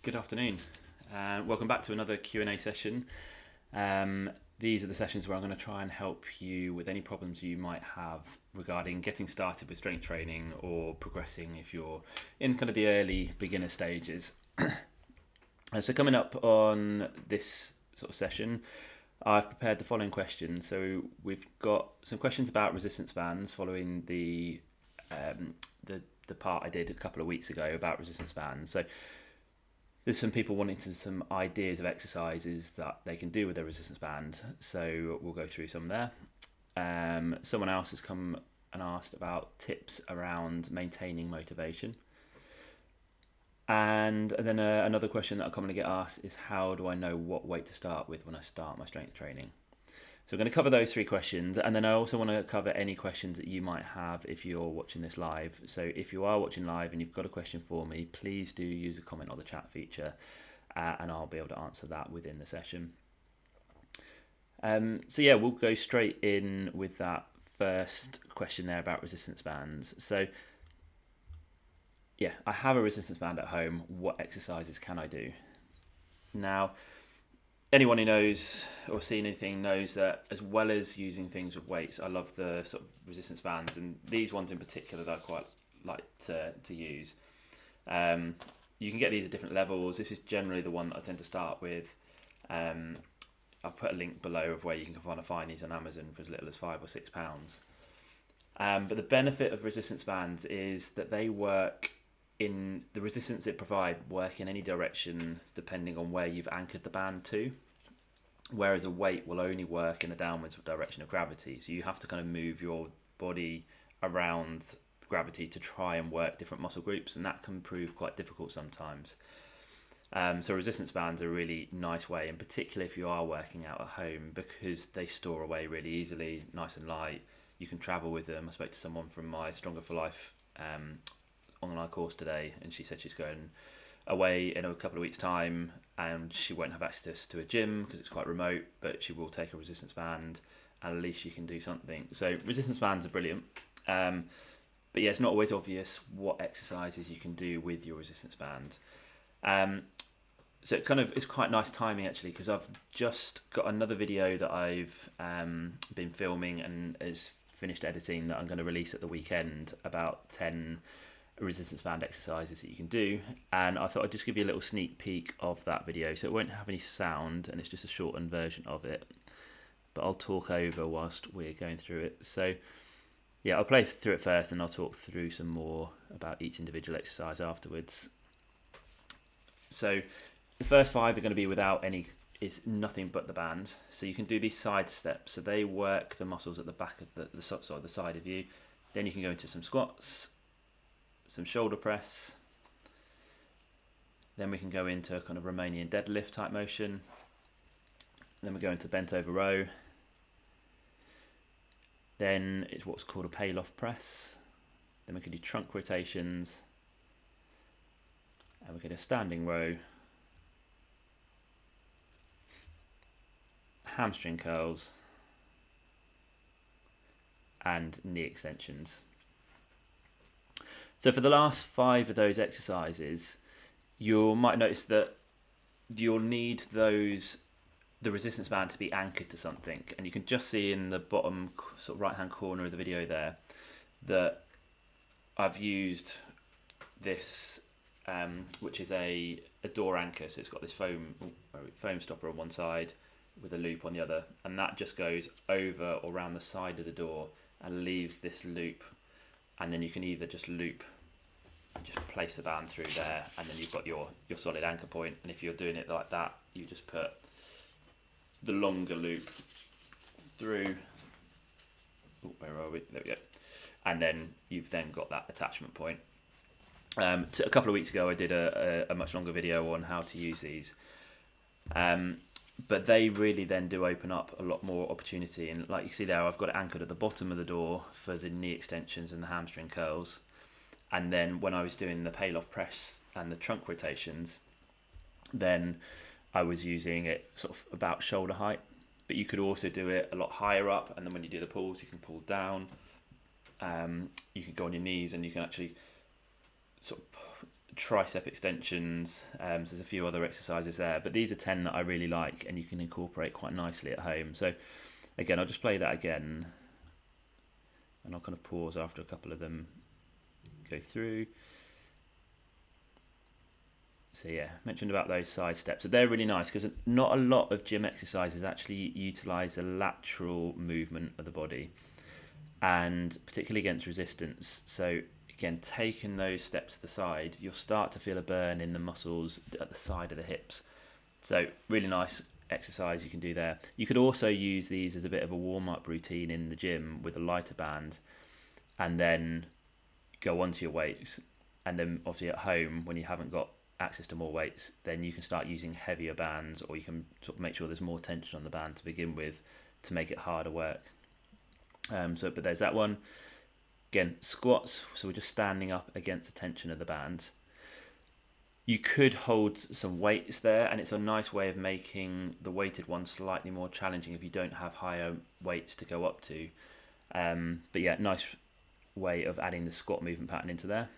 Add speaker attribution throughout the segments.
Speaker 1: Good afternoon. Welcome back to another Q&A session. These are the sessions where I'm going to try and help you with any problems you might have regarding getting started with strength training or progressing if you're in kind of the early beginner stages. So coming up on this sort of session, I've prepared the following questions. So we've got some questions about resistance bands following the part I did a couple of weeks ago about resistance bands. So there's some people wanting some ideas of exercises that they can do with their resistance band. So we'll go through some there. Someone else has come and asked about tips around maintaining motivation. And then another question that I commonly get asked is, how do I know what weight to start with when I start my strength training? So we're going to cover those three questions, and then I also want to cover any questions that you might have if you're watching this live. So if you are watching live and you've got a question for me, please do use a comment on the chat feature, and I'll be able to answer that within the session. So yeah, we'll go straight in with that first question there about resistance bands. So yeah, I have a resistance band at home. What exercises can I do? Now, anyone who knows or seen anything knows that as well as using things with weights, I love the sort of resistance bands, and these ones in particular that I quite like to use. You can get these at different levels. This is generally the one that I tend to start with. I've put a link below of where you can find these on Amazon for as little as £5 or £6. But the benefit of resistance bands is that they work in the resistance it provides, work in any direction depending on where you've anchored the band to, whereas a weight will only work in the downwards direction of gravity. So you have to kind of move your body around gravity to try and work different muscle groups, and that can prove quite difficult sometimes. So resistance bands are a really nice way, in particular if you are working out at home, because they store away really easily, nice and light. You can travel with them. I spoke to someone from my Stronger for Life online course today, and she said she's going away in a couple of weeks' time, and she won't have access to a gym because it's quite remote, but she will take a resistance band, and at least she can do something. So resistance bands are brilliant, but yeah, it's not always obvious what exercises you can do with your resistance band. So it's quite nice timing actually, because I've just got another video that I've been filming and is finished editing that I'm going to release at the weekend about 10 resistance band exercises that you can do, and I thought I'd just give you a little sneak peek of that video. So it won't have any sound, and it's just a shortened version of it, but I'll talk over whilst we're going through it. So yeah, I'll play through it first, and I'll talk through some more about each individual exercise afterwards. So the first 5 are going to be without any, it's nothing but the band. So you can do these side steps, so they work the muscles at the back of the side of you. Then you can go into some squats, some shoulder press, then we can go into a kind of Romanian deadlift type motion, then we go into bent over row, then it's what's called a pale-off press, then we can do trunk rotations, and we can do a standing row, hamstring curls, and knee extensions. So for the last 5 of those exercises, you might notice that you'll need the resistance band to be anchored to something, and you can just see in the bottom sort of right hand corner of the video there that I've used this, which is a door anchor. So it's got this foam stopper on one side with a loop on the other, and that just goes over or around the side of the door and leaves this loop, and then you can either just loop and just place the band through there, and then you've got your solid anchor point. And if you're doing it like that, you just put the longer loop through. Oh, where are we? There we go. And then you've then got that attachment point. So a couple of weeks ago I did a much longer video on how to use these, but they really then do open up a lot more opportunity. And like you see there, I've got it anchored at the bottom of the door for the knee extensions and the hamstring curls, and then when I was doing the pale-off press and the trunk rotations, then I was using it sort of about shoulder height, but you could also do it a lot higher up, and then when you do the pulls you can pull down. You can go on your knees, and you can actually sort of tricep extensions. So there's a few other exercises there, but these are 10 that I really like and you can incorporate quite nicely at home. So again, I'll just play that again and I'll kind of pause after a couple of them go through. So yeah, mentioned about those side steps. So they're really nice because not a lot of gym exercises actually utilize the lateral movement of the body, and particularly against resistance. So again, taking those steps to the side, you'll start to feel a burn in the muscles at the side of the hips. So really nice exercise you can do there. You could also use these as a bit of a warm-up routine in the gym with a lighter band, and then go onto your weights. And then obviously at home, when you haven't got access to more weights, then you can start using heavier bands, or you can sort of make sure there's more tension on the band to begin with to make it harder work. But there's that one. Again, squats, so we're just standing up against the tension of the band. You could hold some weights there, and it's a nice way of making the weighted one slightly more challenging if you don't have higher weights to go up to. But yeah, nice way of adding the squat movement pattern into there.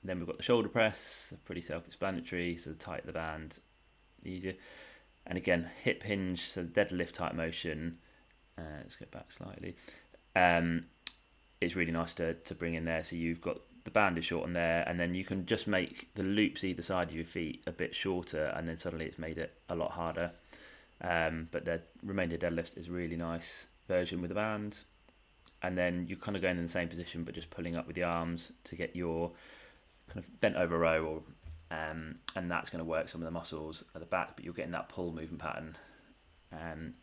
Speaker 1: Then we've got the shoulder press, pretty self-explanatory, so the tighter the band, the easier. And again, hip hinge, so deadlift type motion. Let's go back slightly. It's really nice to bring in there. So you've got the band is short on there, and then you can just make the loops either side of your feet a bit shorter, and then suddenly it's made it a lot harder. But the remainder deadlift is a really nice version with the band. And then you're kind of going in the same position, but just pulling up with the arms to get your kind of bent over row, or and that's going to work some of the muscles at the back, but you're getting that pull movement pattern.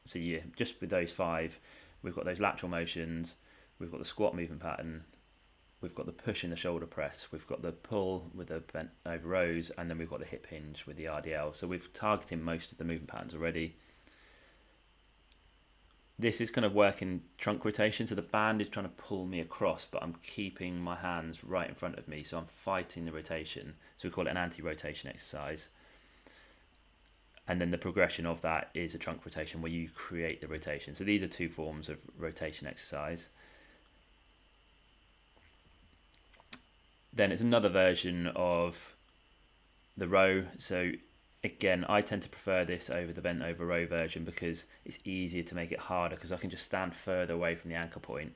Speaker 1: So yeah, just with those 5, we've got those lateral motions, we've got the squat movement pattern, we've got the push in the shoulder press, we've got the pull with the bent over rows, and then we've got the hip hinge with the RDL. So we've targeted most of the movement patterns already. This is kind of working trunk rotation, so the band is trying to pull me across, but I'm keeping my hands right in front of me, so I'm fighting the rotation. So we call it an anti-rotation exercise. And then the progression of that is a trunk rotation where you create the rotation. So these are 2 forms of rotation exercise. Then it's another version of the row. So again, I tend to prefer this over the bent over row version because it's easier to make it harder, because I can just stand further away from the anchor point.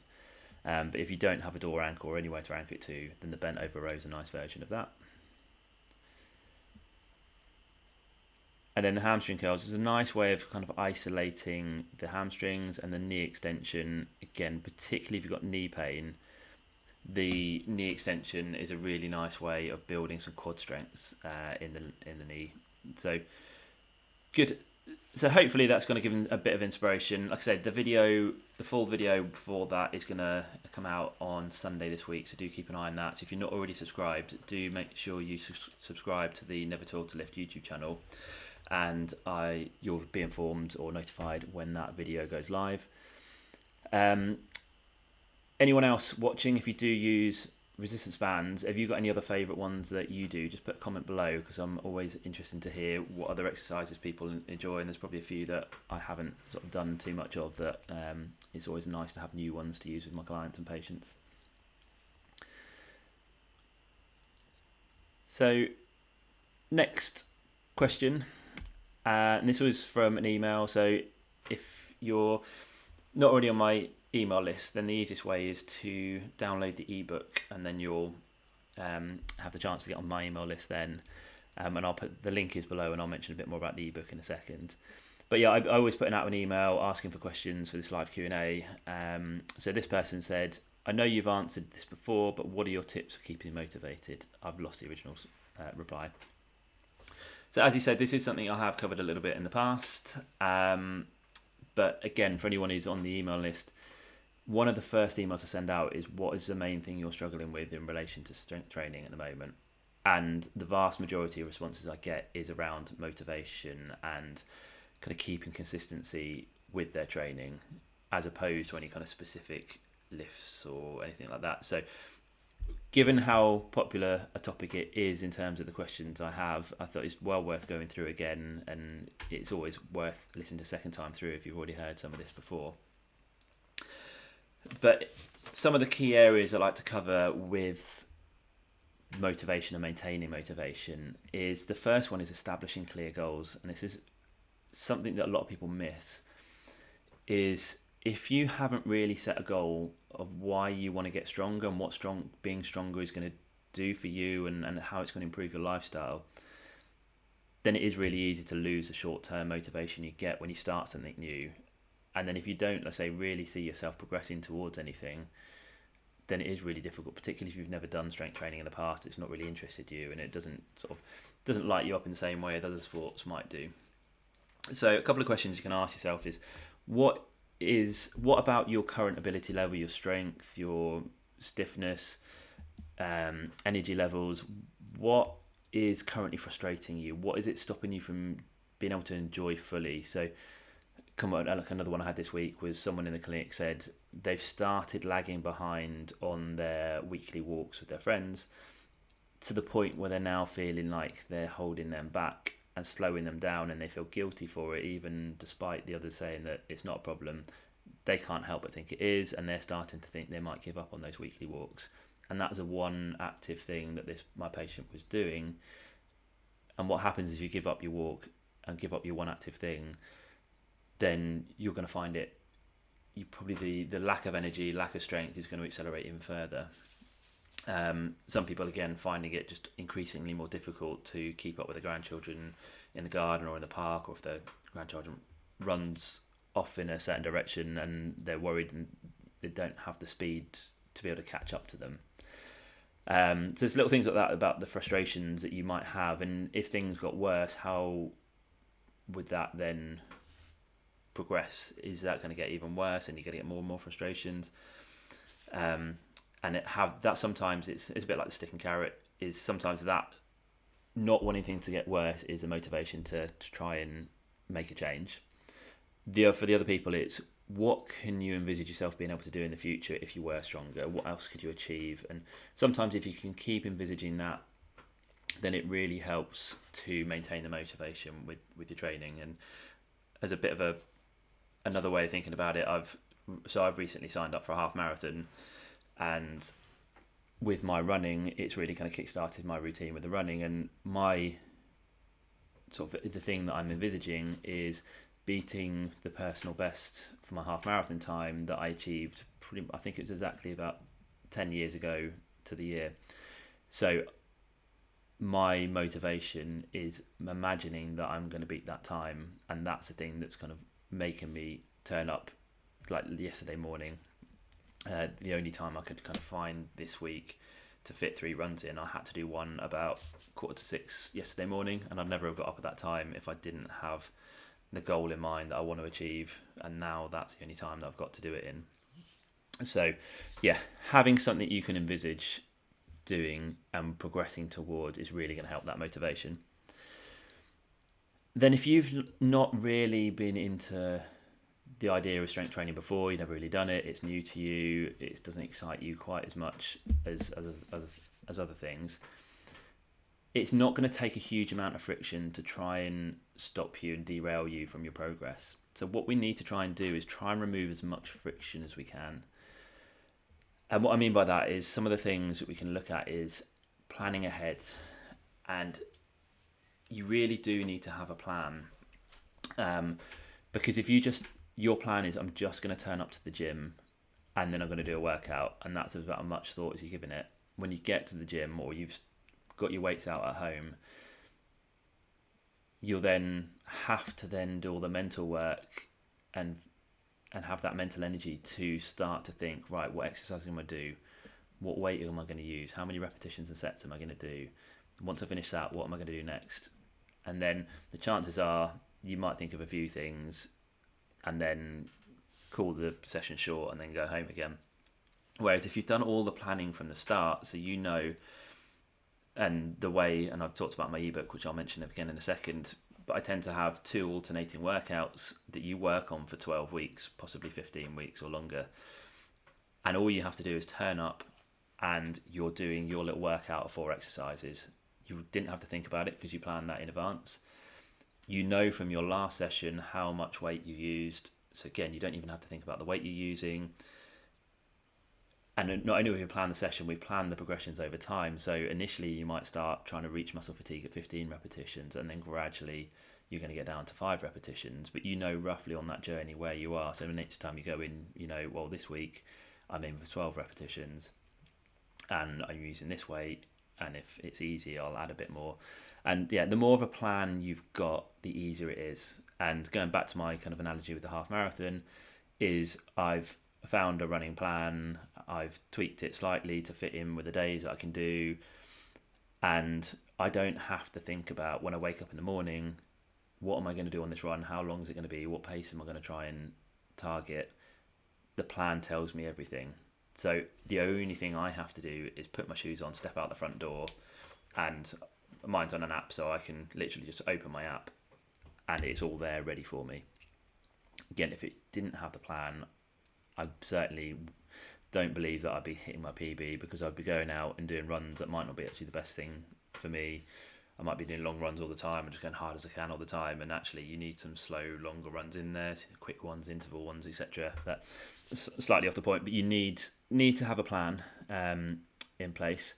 Speaker 1: But if you don't have a door anchor or anywhere to anchor it to, then the bent over row is a nice version of that. And then the hamstring curls is a nice way of kind of isolating the hamstrings and the knee extension. Again, particularly if you've got knee pain, the knee extension is a really nice way of building some quad strength in the knee. So good. So hopefully that's going to give them a bit of inspiration. Like I said, the full video before that is going to come out on Sunday this week, so do keep an eye on that. So if you're not already subscribed, do make sure you subscribe to the Never Toil to Lift YouTube channel, and you'll be informed or notified when that video goes live. Anyone else watching, if you do use resistance bands, have you got any other favourite ones that you do? Just put a comment below, because I'm always interested to hear what other exercises people enjoy, and there's probably a few that I haven't sort of done too much of that it's always nice to have new ones to use with my clients and patients. So next question, and this was from an email. So if you're not already on my email list, then the easiest way is to download the ebook, and then you'll have the chance to get on my email list then. And I'll put the link is below, and I'll mention a bit more about the ebook in a second. But yeah, I always put out an email asking for questions for this live Q&A. So this person said, I know you've answered this before, but what are your tips for keeping motivated? I've lost the original reply. So as you said, this is something I have covered a little bit in the past. But again, for anyone who's on the email list, one of the first emails I send out is, what is the main thing you're struggling with in relation to strength training at the moment? And the vast majority of responses I get is around motivation and kind of keeping consistency with their training, as opposed to any kind of specific lifts or anything like that. So given how popular a topic it is in terms of the questions I have, I thought it's well worth going through again, and it's always worth listening to a second time through if you've already heard some of this before. But some of the key areas I like to cover with motivation and maintaining motivation is the first one is establishing clear goals. And this is something that a lot of people miss, is if you haven't really set a goal of why you want to get stronger and what being stronger is going to do for you, and how it's going to improve your lifestyle, then it is really easy to lose the short-term motivation you get when you start something new. And then if you don't, let's say, really see yourself progressing towards anything, then it is really difficult, particularly if you've never done strength training in the past. It's not really interested you, and it doesn't light you up in the same way as other sports might do. So a couple of questions you can ask yourself is, what about your current ability level, your strength, your stiffness, energy levels, what is currently frustrating you? What is it stopping you from being able to enjoy fully? So another one I had this week was someone in the clinic said they've started lagging behind on their weekly walks with their friends, to the point where they're now feeling like they're holding them back and slowing them down, and they feel guilty for it, even despite the others saying that it's not a problem. They can't help but think it is, and they're starting to think they might give up on those weekly walks. And that was a one active thing that my patient was doing. And what happens is, you give up your walk and give up your one active thing, then you're going to find the lack of energy, lack of strength is going to accelerate even further. Some people, again, finding it just increasingly more difficult to keep up with the grandchildren in the garden or in the park, or if the grandchildren runs off in a certain direction and they're worried and they don't have the speed to be able to catch up to them. So there's little things like that about the frustrations that you might have, and if things got worse, how would that then progress? Is that going to get even worse, and you're going to get more and more frustrations? And that sometimes it's a bit like the stick and carrot. Is sometimes that not wanting things to get worse is a motivation to try and make a change. For the other people, it's, what can you envisage yourself being able to do in the future if you were stronger? What else could you achieve? And sometimes if you can keep envisaging that, then it really helps to maintain the motivation with your training. And as a bit of another way of thinking about it, I've recently signed up for a half marathon, and with my running, it's really kind of kick-started my routine with the running. And my the thing that I'm envisaging is beating the personal best for my half marathon time that I achieved I think it was exactly about 10 years ago to the year. So my motivation is imagining that I'm going to beat that time, and that's the thing that's kind of making me turn up. Like yesterday morning, the only time I could kind of find this week to fit 3 runs in, I had to do one about 5:45 yesterday morning, and I'd never have got up at that time if I didn't have the goal in mind that I want to achieve, and now that's the only time that I've got to do it in. So yeah, having something you can envisage doing and progressing towards is really going to help that motivation. Then if you've not really been into the idea of strength training before, you've never really done it, it's new to you, it doesn't excite you quite as much as other things, it's not going to take a huge amount of friction to try and stop you and derail you from your progress. So what we need to try and do is try and remove as much friction as we can. And what I mean by that is, some of the things that we can look at is planning ahead. And you really do need to have a plan. Because if your plan is, I'm just going to turn up to the gym and then I'm going to do a workout, and that's about as much thought as you're giving it. When you get to the gym, or you've got your weights out at home, you'll then have to do all the mental work and have that mental energy to start to think, right, what exercise am I going to do? What weight am I going to use? How many repetitions and sets am I going to do? Once I finish that, what am I going to do next? And then the chances are you might think of a few things and then call the session short and then go home again. Whereas if you've done all the planning from the start, so you know, and the way, and I've talked about my ebook, which I'll mention again in a second, but I tend to have 2 alternating workouts that you work on for 12 weeks, possibly 15 weeks or longer. And all you have to do is turn up and you're doing your little workout of 4 exercises. You didn't have to think about it because you planned that in advance. You know from your last session how much weight you used. So again, you don't even have to think about the weight you're using. And not only have we planned the session, we've planned the progressions over time. So initially you might start trying to reach muscle fatigue at 15 repetitions, and then gradually you're going to get down to 5 repetitions, but you know roughly on that journey where you are. So the next time you go in, you know, well, this week I'm in for 12 repetitions and I'm using this weight, and if it's easy I'll add a bit more. And yeah, the more of a plan you've got, the easier it is. And going back to my kind of analogy with the half marathon, is I've found a running plan, I've tweaked it slightly to fit in with the days that I can do, and I don't have to think about when I wake up in the morning, what am I going to do on this run, how long is it going to be, what pace am I going to try and target. The plan tells me everything. So the only thing I have to do is put my shoes on, step out the front door, and mine's on an app, so I can literally just open my app and it's all there ready for me. Again, if it didn't have the plan, I certainly don't believe that I'd be hitting my PB, because I'd be going out and doing runs that might not be actually the best thing for me. I might be doing long runs all the time and just going hard as I can all the time, and actually you need some slow, longer runs in there, quick ones, interval ones, etc. That's slightly off the point, but you need to have a plan in place.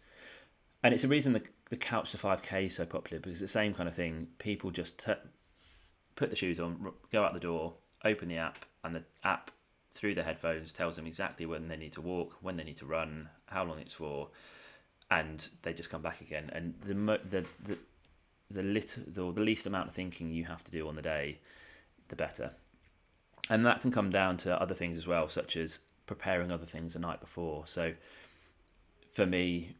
Speaker 1: And it's the reason the couch to 5K is so popular, because it's the same kind of thing. People just put the shoes on, go out the door, open the app, and the app through the headphones tells them exactly when they need to walk, when they need to run, how long it's for, and they just come back again. And the least amount of thinking you have to do on the day, the better. And that can come down to other things as well, such as preparing other things the night before. So for me,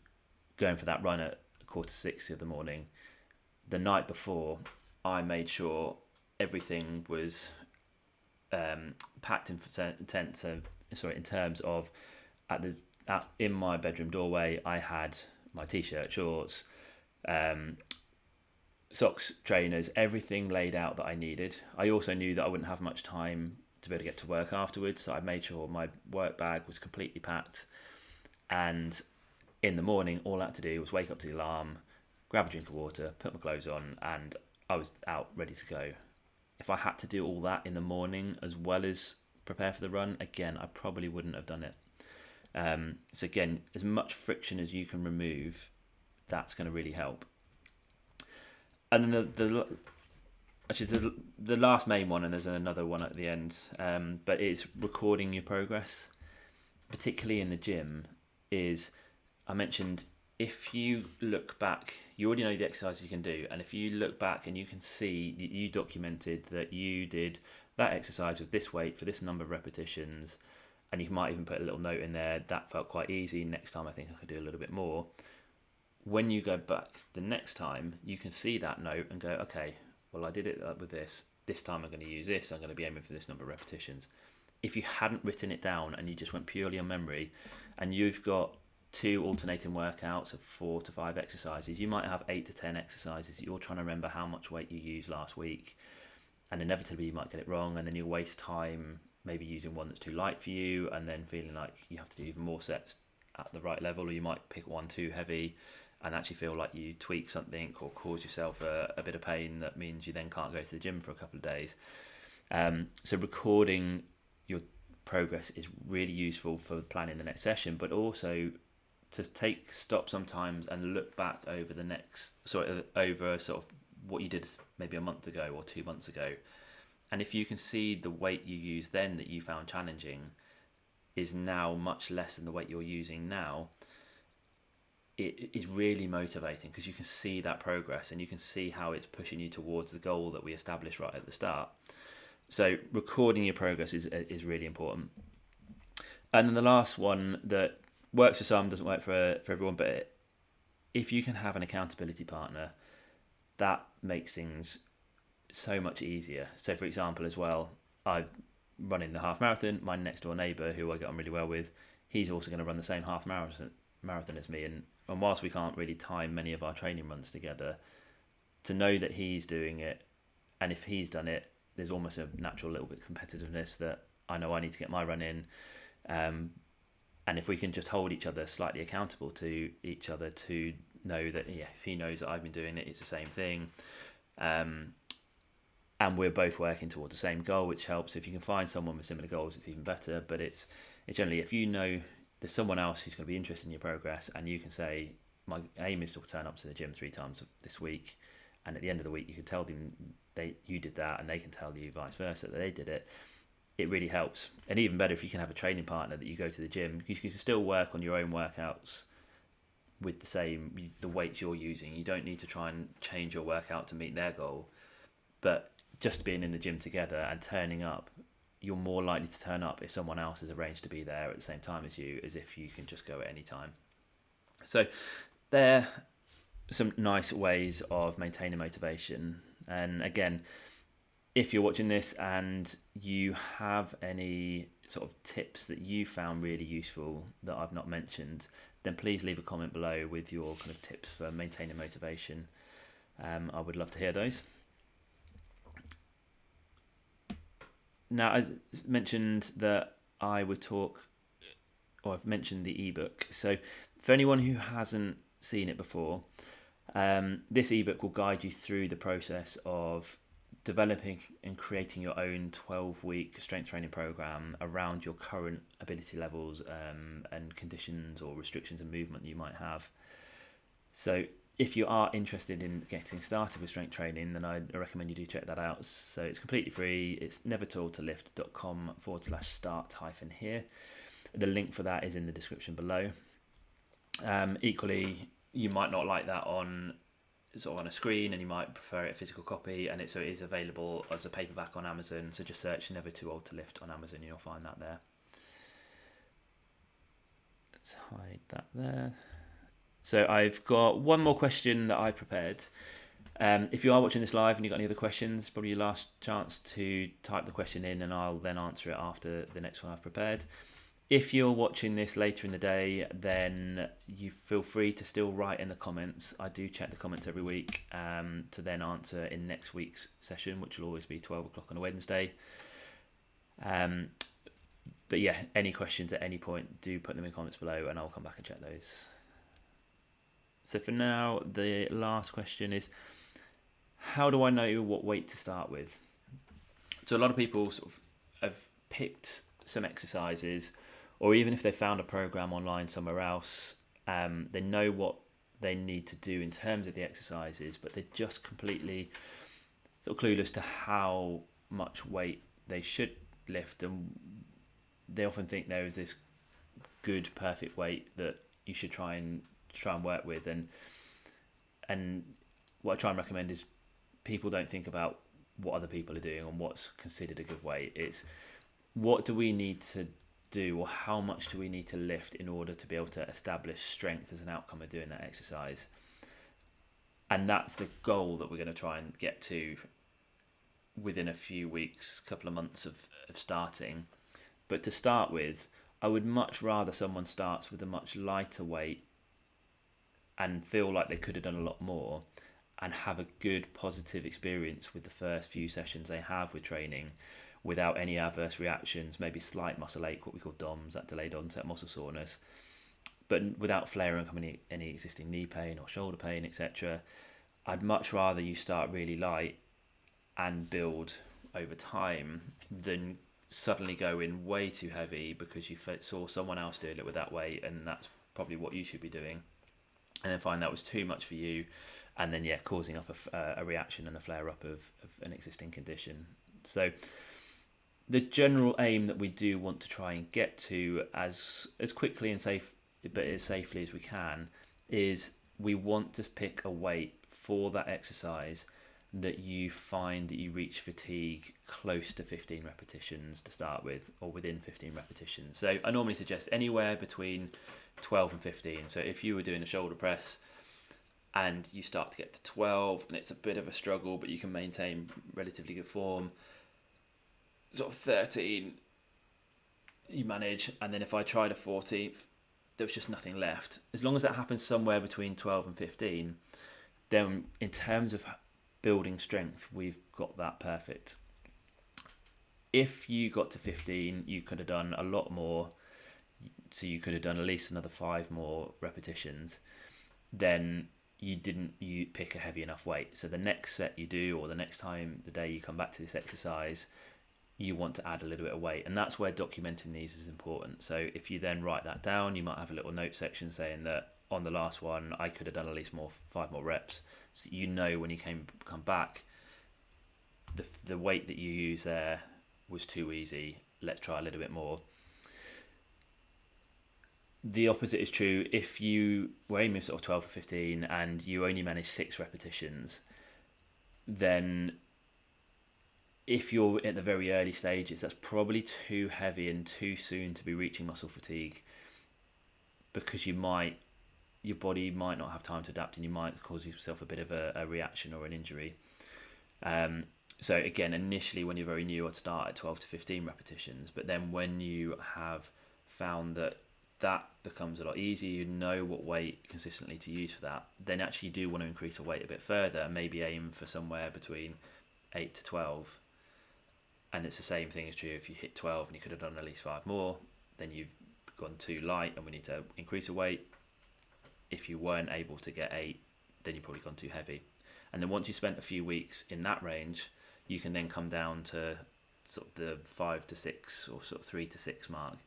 Speaker 1: going for that run at 5:45 in the morning, the night before, I made sure everything was packed in terms of in my bedroom doorway, I had my t-shirt, shorts, socks, trainers, everything laid out that I needed. I also knew that I wouldn't have much time to be able to get to work afterwards, so I made sure my work bag was completely packed. And in the morning, all I had to do was wake up to the alarm, grab a drink of water, put my clothes on, and I was out ready to go. If I had to do all that in the morning as well as prepare for the run, again, I probably wouldn't have done it. So again, as much friction as you can remove, that's going to really help. And then the last main one, and there's another one at the end, but it's recording your progress, particularly in the gym. I mentioned, if you look back, you already know the exercises you can do, and if you look back and you can see that you documented that you did that exercise with this weight for this number of repetitions, and you might even put a little note in there, that felt quite easy, next time I think I could do a little bit more. When you go back the next time, you can see that note and go, okay, well, I did it with this time I'm going to use this, I'm going to be aiming for this number of repetitions. If you hadn't written it down and you just went purely on memory, and you've got 2 alternating workouts of 4 to 5 exercises, you might have 8 to 10 exercises. You're trying to remember how much weight you used last week, and inevitably you might get it wrong, and then you'll waste time maybe using one that's too light for you, and then feeling like you have to do even more sets at the right level, or you might pick one too heavy and actually feel like you tweak something or cause yourself a bit of pain that means you then can't go to the gym for a couple of days. So recording your progress is really useful for planning the next session, but also to take stock sometimes and look back over over sort of what you did maybe a month ago or 2 months ago. And if you can see the weight you used then that you found challenging is now much less than the weight you're using now, it is really motivating, because you can see that progress and you can see how it's pushing you towards the goal that we established right at the start. So recording your progress is really important. And then the last one that works for some, doesn't work for everyone, but if you can have an accountability partner, that makes things so much easier. So for example, as well, I'm running the half marathon. My next door neighbour, who I get on really well with, he's also going to run the same half marathon as me, and whilst we can't really time many of our training runs together, to know that he's doing it, and if he's done it, there's almost a natural little bit of competitiveness that I know I need to get my run in. And if we can just hold each other slightly accountable to each other, to know that, yeah, if he knows that I've been doing it, it's the same thing. And we're both working towards the same goal, which helps. If you can find someone with similar goals, it's even better. But it's generally, if you know there's someone else who's going to be interested in your progress, and you can say, my aim is to turn up to the gym 3 times this week, and at the end of the week you can tell them you did that, and they can tell you vice versa that they did it. It really helps. And even better if you can have a training partner that you go to the gym, you can still work on your own workouts with the weights you're using. You don't need to try and change your workout to meet their goal, but just being in the gym together and turning up, you're more likely to turn up if someone else has arranged to be there at the same time as you, as if you can just go at any time. So there are some nice ways of maintaining motivation. And again, if you're watching this and you have any sort of tips that you found really useful that I've not mentioned, then please leave a comment below with your kind of tips for maintaining motivation. I would love to hear those. Now, as mentioned that I would talk, or I've mentioned the ebook. So for anyone who hasn't seen it before, this ebook will guide you through the process of developing and creating your own 12-week strength training program around your current ability levels and conditions or restrictions and movement you might have. So if you are interested in getting started with strength training, then I recommend you do check that out. So it's completely free. It's nevertoiltolift.com/start-here. The link for that is in the description below. Equally, you might not like that on a screen, and you might prefer a physical copy, and it is available as a paperback on Amazon. So just search Never Too Old to Lift on Amazon and you'll find that there. Let's hide that there. So I've got one more question that I've prepared. If you are watching this live and you've got any other questions, probably your last chance to type the question in, and I'll then answer it after the next one I've prepared. If you're watching this later in the day, then you feel free to still write in the comments. I do check the comments every week to then answer in next week's session, which will always be 12 o'clock on a Wednesday. But yeah, any questions at any point, do put them in comments below and I'll come back and check those. So for now, the last question is, how do I know what weight to start with? So a lot of people sort of have picked some exercises, or even if they found a program online somewhere else, they know what they need to do in terms of the exercises, but they're just completely sort of clueless to how much weight they should lift, and they often think there is this good, perfect weight that you should try and work with, and what I try and recommend is people don't think about what other people are doing and what's considered a good weight. It's what do we need to do, or how much do we need to lift in order to be able to establish strength as an outcome of doing that exercise. And that's the goal that we're going to try and get to within a few weeks, couple of months of starting. But to start with, I would much rather someone starts with a much lighter weight and feel like they could have done a lot more and have a good positive experience with the first few sessions they have with training, without any adverse reactions, maybe slight muscle ache, what we call DOMS, that delayed onset muscle soreness, but without flaring up any existing knee pain or shoulder pain, etc. I'd much rather you start really light and build over time than suddenly go in way too heavy because you saw someone else doing it with that weight, and that's probably what you should be doing, and then find that was too much for you, and then causing up a reaction and a flare up of an existing condition. So the general aim that we do want to try and get to as quickly and as safely as we can is we want to pick a weight for that exercise that you find that you reach fatigue close to 15 repetitions to start with, or within 15 repetitions. So I normally suggest anywhere between 12 and 15. So if you were doing a shoulder press and you start to get to 12 and it's a bit of a struggle, but you can maintain relatively good form, sort of 13 you manage, and then if I tried a 14th, there was just nothing left. As long as that happens somewhere between 12 and 15, then in terms of building strength, we've got that perfect. If you got to 15, you could have done a lot more, so you could have done at least another 5 more repetitions, then you pick a heavy enough weight. So the next set you do, or the next time, the day you come back to this exercise, you want to add a little bit of weight, and that's where documenting these is important. So if you then write that down, you might have a little note section saying that on the last one I could have done at least 5 more reps, so you know when you come back, the weight that you use there was too easy, let's try a little bit more. The opposite is true. If you were aiming sort of 12 or 15 and you only manage 6 repetitions, then if you're at the very early stages, that's probably too heavy and too soon to be reaching muscle fatigue, because your body might not have time to adapt, and you might cause yourself a bit of a reaction or an injury. So again, initially when you're very new, I'd start at 12 to 15 repetitions, but then when you have found that becomes a lot easier, you know what weight consistently to use for that, then actually you do want to increase the weight a bit further, and maybe aim for somewhere between 8 to 12. And it's the same thing is true if you hit 12 and you could have done at least 5 more, then you've gone too light and we need to increase the weight. If you weren't able to get 8, then you've probably gone too heavy. And then once you spent a few weeks in that range, you can then come down to sort of the 5 to 6 or sort of 3 to 6 mark.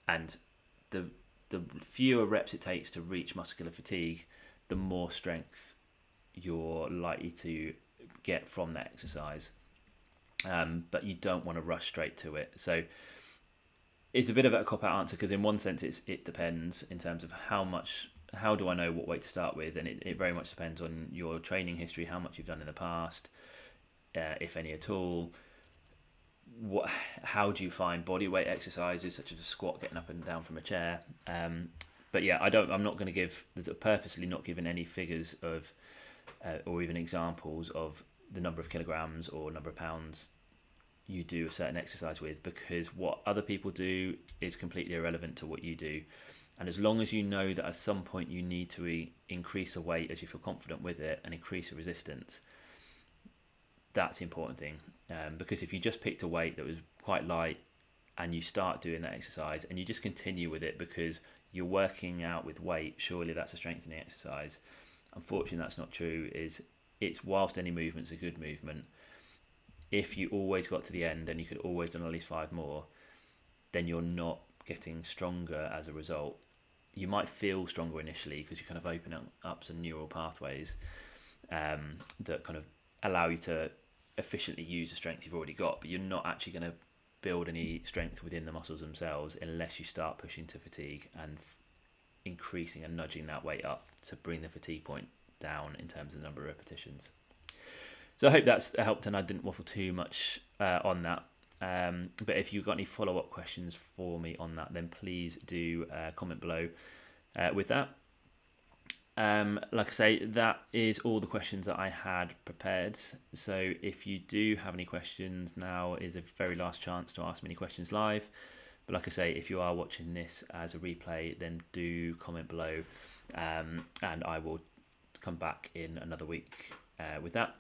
Speaker 1: And the fewer reps it takes to reach muscular fatigue, the more strength you're likely to get from that exercise. But you don't want to rush straight to it. So it's a bit of a cop-out answer, because in one sense it depends in terms of how do I know what weight to start with, and it very much depends on your training history, how much you've done in the past, if any at all. How do you find body weight exercises such as a squat, getting up and down from a chair? But yeah, I'm not going to purposely not giving any figures of or even examples of the number of kilograms or number of pounds you do a certain exercise with, because what other people do is completely irrelevant to what you do. And as long as you know that at some point you need to increase the weight as you feel confident with it and increase the resistance, that's the important thing. Because if you just picked a weight that was quite light and you start doing that exercise and you just continue with it because you're working out with weight, surely that's a strengthening exercise. Unfortunately, that's not true. It's whilst any movement's a good movement, if you always got to the end and you could always done at least 5 more, then you're not getting stronger as a result. You might feel stronger initially because you kind of open up some neural pathways that kind of allow you to efficiently use the strength you've already got, but you're not actually going to build any strength within the muscles themselves unless you start pushing to fatigue and increasing and nudging that weight up to bring the fatigue point down in terms of the number of repetitions. So I hope that's helped, and I didn't waffle too much on that. But if you've got any follow-up questions for me on that, then please do comment below with that. Like I say, that is all the questions that I had prepared. So if you do have any questions, now is a very last chance to ask me any questions live. But like I say, if you are watching this as a replay, then do comment below, and I will come back in another week with that.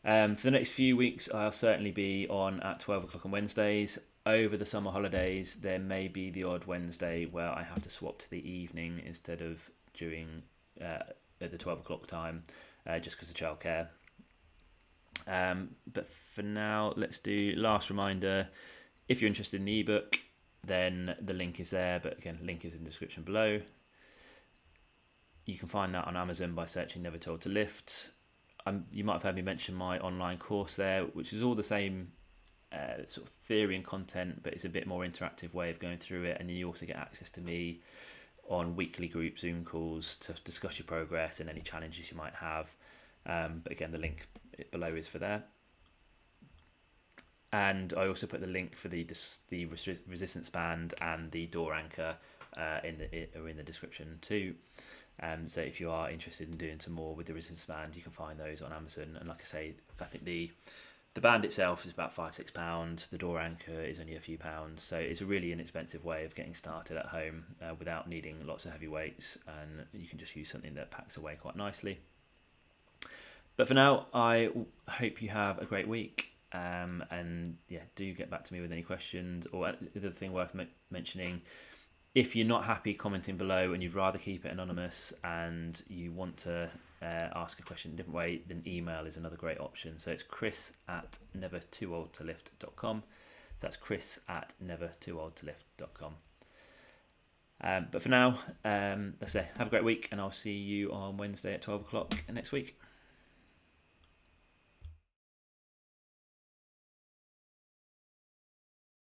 Speaker 1: For the next few weeks, I'll certainly be on at 12 o'clock on Wednesdays. Over the summer holidays, there may be the odd Wednesday where I have to swap to the evening instead of during at the 12 o'clock time, just because of childcare. But for now, let's do last reminder. If you're interested in the ebook, then the link is there. But again, link is in the description below. You can find that on Amazon by searching Never Told to Lift. You might have heard me mention my online course there, which is all the same sort of theory and content, but it's a bit more interactive way of going through it. And then you also get access to me on weekly group Zoom calls to discuss your progress and any challenges you might have. But again, the link below is for there. And I also put the link for the resistance band and the door anchor in the description too. So if you are interested in doing some more with the resistance band, you can find those on Amazon. And like I say, I think the band itself is about £5-6. The door anchor is only a few pounds. So it's a really inexpensive way of getting started at home without needing lots of heavy weights. And you can just use something that packs away quite nicely. But for now, I hope you have a great week. And yeah, do get back to me with any questions. Or the other thing worth mentioning, if you're not happy commenting below and you'd rather keep it anonymous and you want to ask a question in a different way, then email is another great option. So it's chris@nevertooOldToLift.com. So that's chris@nevertooOldToLift.com. But for now, let's say have a great week, and I'll see you on Wednesday at 12 o'clock next week.